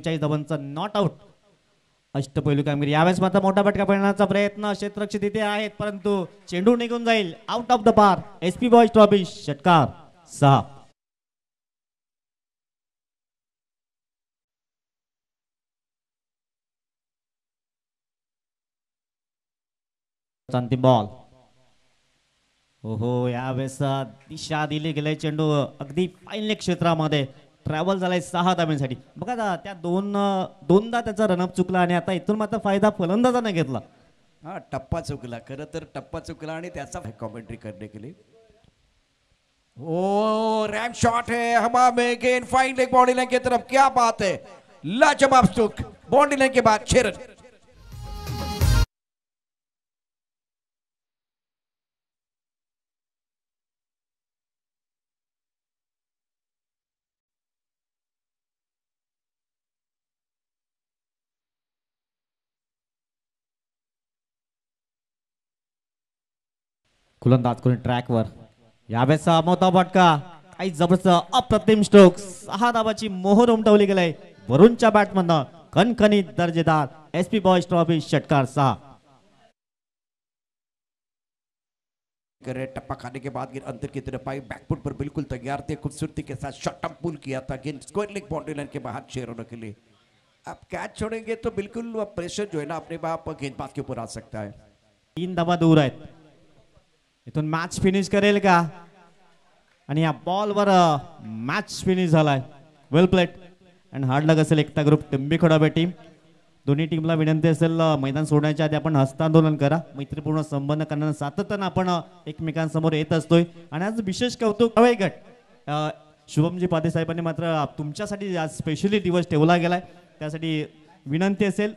45 धावांचा not out. अष्टपैलू कामगिरी. यावेळेस मात्र मोठा फटका पडण्याचा प्रयत्न क्षेत्ररक्षक तिथे आहेत परंतु चेंडू निघून जाईल आउट ऑफ द पार. एसपी बॉयज ट्रॉफी षटकार 6. अंतिम बॉल. हो यावेळेस दिशा दिली गेले. चेंडू अगदी फाईन क्षेत्रामध्ये ट्रॅव्हल झालाय 6 धाब्यांसाठी. बघा त्या दोनदा त्याचा रनअप चुकला आणि आता इथून मात्र फायदा फलंदाजाने घेतला. हाँ टप्पा चुकला. खरं तर टप्पा चुकला आणि त्याचा कमेंट्री करने के लिए. ओ रैम शॉट है हवा में गेंद फाइन लेग बाउंड्री लाइन की तरफ. क्या बात है. लाजवाब स्ट्रोक बाउंड्री लाइन के बाद 6 रन. गोलंदाज कोणी ट्रॅकवर. यावेळेस मोठा फटका. काही जबरदस्त अप्रतिम स्ट्रोक. 6 धावाची मोहर उमटवली गेली वरुणच्या बॅटमधनं. खणखणीत दर्जेदार. एसपी बॉयज ट्रॉफी षटकार 6. करे टप्पा खाने के बाद गेंद अंदर की तरफ आई. बैकफुट पर बिल्कुल तैयार थे. खूबसूरती के साथ शॉट पुल किया था. गेंद स्क्वायर लेग बाउंड्री लाइन के बाहर 6 रनों के लिए. अब कैच छोड़ेंगे तो बिल्कुल प्रेशर जो है ना अपने बाप गेंदबाज के ऊपर आ सकता है. 3 धावा दूर आहेत. इथून मॅच फिनिश करेल का. आणि या बॉलवर मॅच फिनिश झालाय. वेल प्लेड. अँड हार्ड लक असेल एकता ग्रुप टिंबीखोडाबे टीम. दोन्ही टीमला विनंती असेल मैदान सोडण्याच्या आधी आपण हस्तांदोलन करा. मैत्रीपूर्ण संबंध करण्याला सातत्यानं आपण एकमेकांसमोर येत असतोय. आणि आज विशेष कौतुक गट शुभमजी पादे साहेबांनी मात्र तुमच्यासाठी आज स्पेशली दिवस ठेवला गेलाय. त्यासाठी विनंती असेल